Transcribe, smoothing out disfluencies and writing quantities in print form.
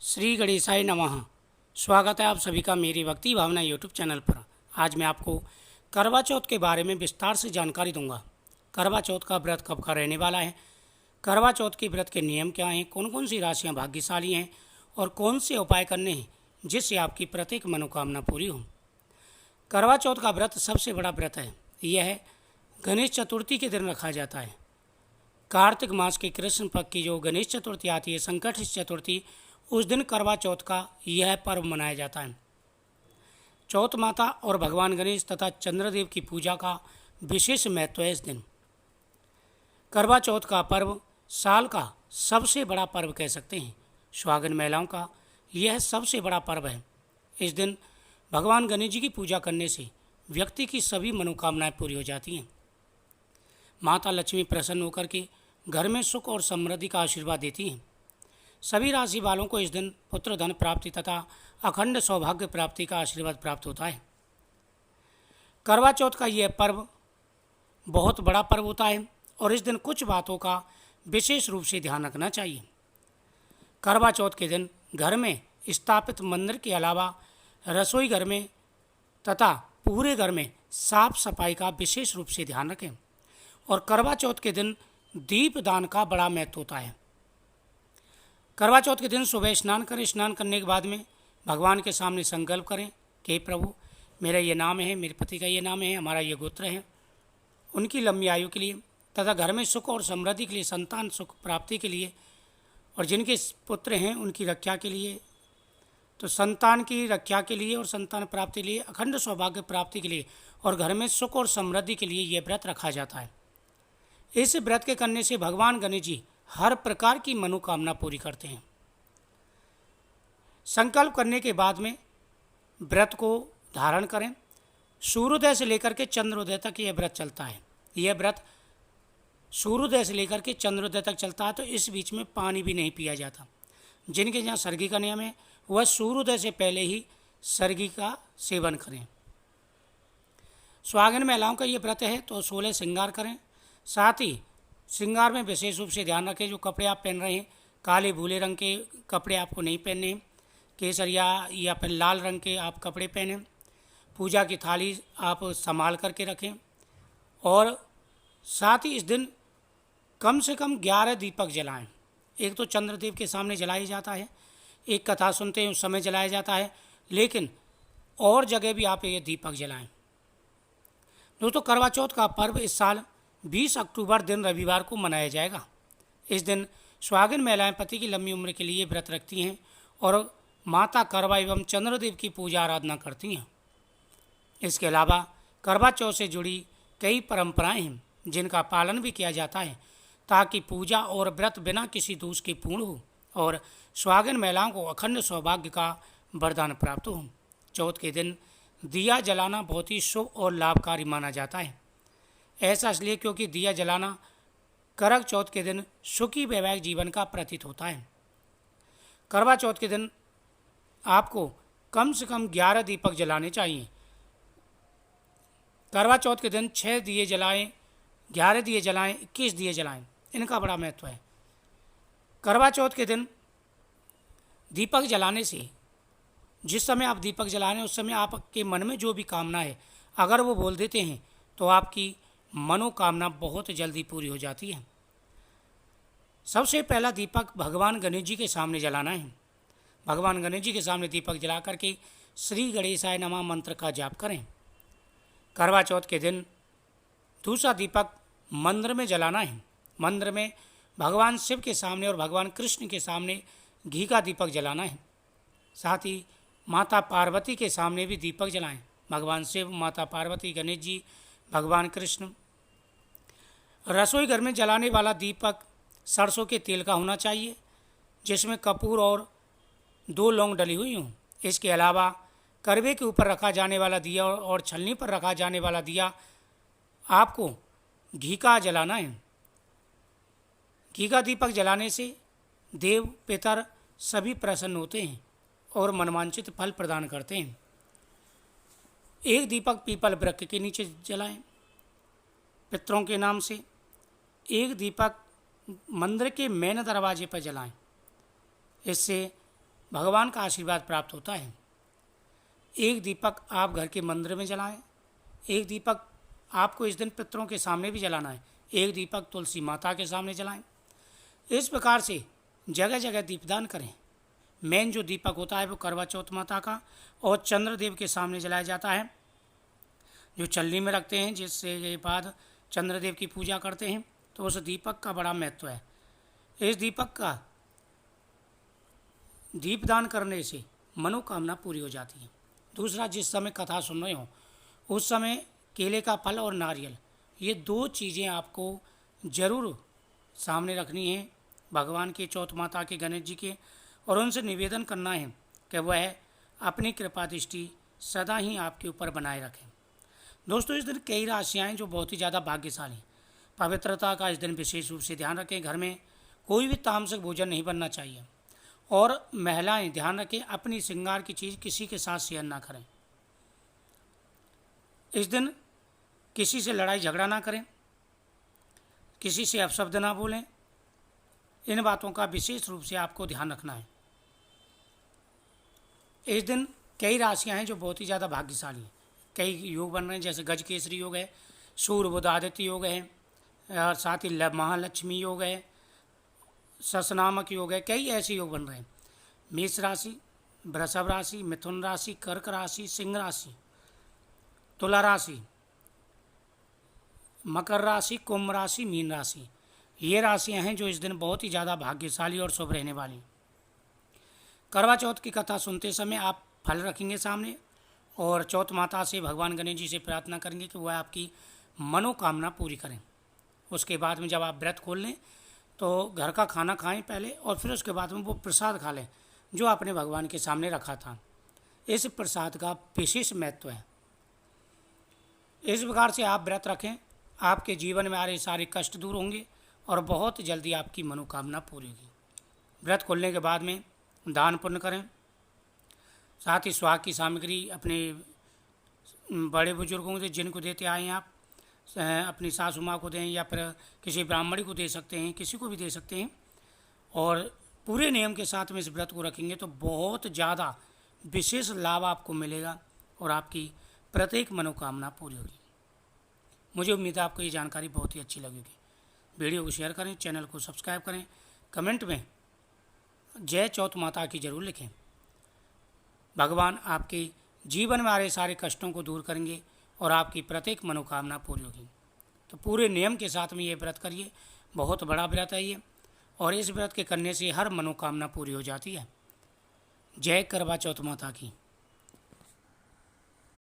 श्री गणेशाय नमः। स्वागत है आप सभी का मेरी भक्ति भावना यूट्यूब चैनल पर। आज मैं आपको करवा चौथ के बारे में विस्तार से जानकारी दूंगा। करवा चौथ का व्रत कब का रहने वाला है, करवा चौथ के व्रत के नियम क्या हैं, कौन कौन सी राशियां भाग्यशाली हैं और कौन से उपाय करने हैं जिससे आपकी प्रत्येक मनोकामना पूरी हो। करवा चौथ का व्रत सबसे बड़ा व्रत है। यह गणेश चतुर्थी के दिन रखा जाता है। कार्तिक मास के कृष्ण पक्ष की जो गणेश चतुर्थी आती है, संकट चतुर्थी, उस दिन करवा चौथ का यह पर्व मनाया जाता है। चौथ माता और भगवान गणेश तथा चंद्रदेव की पूजा का विशेष महत्व है। इस दिन करवा चौथ का पर्व साल का सबसे बड़ा पर्व कह सकते हैं। सुहागन महिलाओं का यह सबसे बड़ा पर्व है। इस दिन भगवान गणेश जी की पूजा करने से व्यक्ति की सभी मनोकामनाएं पूरी हो जाती हैं। माता लक्ष्मी प्रसन्न होकर के घर में सुख और समृद्धि का आशीर्वाद देती हैं। सभी राशि वालों को इस दिन पुत्र धन प्राप्ति तथा अखंड सौभाग्य प्राप्ति का आशीर्वाद प्राप्त होता है। करवा चौथ का यह पर्व बहुत बड़ा पर्व होता है और इस दिन कुछ बातों का विशेष रूप से ध्यान रखना चाहिए। करवा चौथ के दिन घर में स्थापित मंदिर के अलावा रसोई घर में तथा पूरे घर में साफ सफाई का विशेष रूप से ध्यान रखें। और करवा चौथ के दिन दीप दान का बड़ा महत्व होता है। करवा चौथ के दिन सुबह स्नान करें। स्नान करने के बाद में भगवान के सामने संकल्प करें कि प्रभु, मेरा ये नाम है, मेरे पति का ये नाम है, हमारा ये गोत्र है, उनकी लंबी आयु के लिए तथा घर में सुख और समृद्धि के लिए, संतान सुख प्राप्ति के लिए, और जिनके पुत्र हैं उनकी रक्षा के लिए, तो संतान की रक्षा के लिए और संतान प्राप्ति के लिए, अखंड सौभाग्य प्राप्ति के लिए और घर में सुख और समृद्धि के लिए यह व्रत रखा जाता है। इस व्रत के करने से भगवान गणेश जी हर प्रकार की मनोकामना पूरी करते हैं। संकल्प करने के बाद में व्रत को धारण करें। सूर्योदय से लेकर के चंद्रोदय तक यह व्रत चलता है। यह व्रत सूर्योदय से लेकर के चंद्रोदय तक चलता है, तो इस बीच में पानी भी नहीं पिया जाता। जिनके यहाँ सर्गी का नियम है वह सूर्योदय से पहले ही सर्गी का सेवन करें। सुहागिन महिलाओं का ये व्रत है तो 16 श्रृंगार करें। साथ ही श्रृंगार में विशेष रूप से ध्यान रखें, जो कपड़े आप पहन रहे हैं काले भूले रंग के कपड़े आपको नहीं पहनने हैं। केसरिया या फिर लाल रंग के आप कपड़े पहनें। पूजा की थाली आप संभाल करके रखें। और साथ ही इस दिन कम से कम 11 दीपक जलाएं। एक तो चंद्रदेव के सामने जलाया जाता है, एक कथा सुनते हैं उस समय जलाया जाता है, लेकिन और जगह भी आप ये दीपक जलाएं। दोस्तों, करवा चौथ का पर्व इस साल 20 अक्टूबर दिन रविवार को मनाया जाएगा। इस दिन सुहागिन महिलाएं पति की लंबी उम्र के लिए व्रत रखती हैं और माता करवा एवं चंद्रदेव की पूजा आराधना करती हैं। इसके अलावा करवा चौथ से जुड़ी कई परंपराएं हैं जिनका पालन भी किया जाता है ताकि पूजा और व्रत बिना किसी दोष के पूर्ण हो और सुहागिन महिलाओं को अखंड सौभाग्य का वरदान प्राप्त हो। चौथ के दिन दिया जलाना बहुत ही शुभ और लाभकारी माना जाता है। ऐसा इसलिए क्योंकि दिया जलाना करवा चौथ के दिन सुखी वैवाहिक जीवन का प्रतीत होता है। करवा चौथ के दिन आपको कम से कम 11 दीपक जलाने चाहिए। करवा चौथ के दिन 6 दिए जलाएं, 11 दिए जलाएं, 21 दिए जलाएं, इनका बड़ा महत्व है। करवा चौथ के दिन दीपक जलाने से, जिस समय आप दीपक जला रहे हैं उस समय आपके मन में जो भी कामना है अगर वो बोल देते हैं तो आपकी मनोकामना बहुत जल्दी पूरी हो जाती है। सबसे पहला दीपक भगवान गणेश जी के सामने जलाना है। भगवान गणेश जी के सामने दीपक जला करके श्री गणेशाय नमः मंत्र का जाप करें। करवा चौथ के दिन दूसरा दीपक मंदिर में जलाना है। मंदिर में भगवान शिव के सामने और भगवान कृष्ण के सामने घी का दीपक जलाना है। साथ ही माता पार्वती के सामने भी दीपक जलाएं। भगवान शिव, माता पार्वती, गणेश जी, भगवान कृष्ण। रसोई घर में जलाने वाला दीपक सरसों के तेल का होना चाहिए जिसमें कपूर और 2 लौंग डली हुई हों। इसके अलावा करवे के ऊपर रखा जाने वाला दिया और छलनी पर रखा जाने वाला दिया आपको घी का जलाना है। घी का दीपक जलाने से देव पितर सभी प्रसन्न होते हैं और मनवांछित फल प्रदान करते हैं। एक दीपक पीपल वृक्ष के नीचे जलाएं पितरों के नाम से। एक दीपक मंदिर के मेन दरवाजे पर जलाएं। इससे भगवान का आशीर्वाद प्राप्त होता है। एक दीपक आप घर के मंदिर में जलाएं। एक दीपक आपको इस दिन पितरों के सामने भी जलाना है। एक दीपक तुलसी माता के सामने जलाएं। इस प्रकार से जगह जगह दीपदान करें। मेन जो दीपक होता है वो करवा चौथ माता का और चंद्रदेव के सामने जलाया जाता है, जो चलनी में रखते हैं, जिससे के बाद चंद्रदेव की पूजा करते हैं। तो उस दीपक का बड़ा महत्व है। इस दीपक का दीपदान करने से मनोकामना पूरी हो जाती है। दूसरा, जिस समय कथा सुन रहे हो उस समय केले का फल और नारियल, ये 2 चीज़ें आपको जरूर सामने रखनी है भगवान के, चौथ माता के, गणेश जी के, और उनसे निवेदन करना है कि वह अपनी कृपा दृष्टि सदा ही आपके ऊपर बनाए रखें। दोस्तों, इस दिन कई राशियाँ हैं जो बहुत ही ज़्यादा भाग्यशाली हैं। पवित्रता का इस दिन विशेष रूप से ध्यान रखें। घर में कोई भी तामसिक भोजन नहीं बनना चाहिए। और महिलाएं ध्यान रखें, अपनी श्रृंगार की चीज़ किसी के साथ शेयर ना करें। इस दिन किसी से लड़ाई झगड़ा ना करें, किसी से अपशब्द ना बोलें। इन बातों का विशेष रूप से आपको ध्यान रखना है। इस दिन कई राशियां हैं जो बहुत ही ज़्यादा भाग्यशाली हैं। कई योग बन रहे हैं, जैसे गज केसरी योग है, सूर्य बुध आदित्य योग है, और साथ ही महालक्ष्मी योग है, ससनामक योग है। कई ऐसे योग बन रहे हैं। मेष राशि, वृषभ राशि, मिथुन राशि, कर्क राशि, सिंह राशि, तुला राशि, मकर राशि, कुंभ राशि, मीन राशि, ये राशियां हैं जो इस दिन बहुत ही ज़्यादा भाग्यशाली और शुभ रहने वाली। करवा चौथ की कथा सुनते समय आप फल रखेंगे सामने और चौथ माता से, भगवान गणेश जी से प्रार्थना करेंगे कि वह आपकी मनोकामना पूरी करें। उसके बाद में जब आप व्रत खोल लें तो घर का खाना खाएं पहले, और फिर उसके बाद में वो प्रसाद खा लें जो आपने भगवान के सामने रखा था। इस प्रसाद का विशेष महत्व है। इस प्रकार से आप व्रत रखें, आपके जीवन में आ रहे सारे कष्ट दूर होंगे और बहुत जल्दी आपकी मनोकामना पूरी होगी। व्रत खोलने के बाद में दान पुण्य करें। साथ ही स्वास्थ्य की सामग्री अपने बड़े बुजुर्गों से जिनको देते आए हैं आप, अपनी सासू माँ को दें या फिर किसी ब्राह्मणी को दे सकते हैं, किसी को भी दे सकते हैं। और पूरे नियम के साथ में इस व्रत को रखेंगे तो बहुत ज़्यादा विशेष लाभ आपको मिलेगा और आपकी प्रत्येक मनोकामना पूरी होगी। मुझे उम्मीद है आपको ये जानकारी बहुत ही अच्छी लगेगी। वीडियो को शेयर करें, चैनल को सब्सक्राइब करें, कमेंट में जय चौथ माता की जरूर लिखें। भगवान आपके जीवन में आ रहे सारे कष्टों को दूर करेंगे और आपकी प्रत्येक मनोकामना पूरी होगी। तो पूरे नियम के साथ में ये व्रत करिए। बहुत बड़ा व्रत है ये, और इस व्रत के करने से हर मनोकामना पूरी हो जाती है। जय करवा चौथ माता की।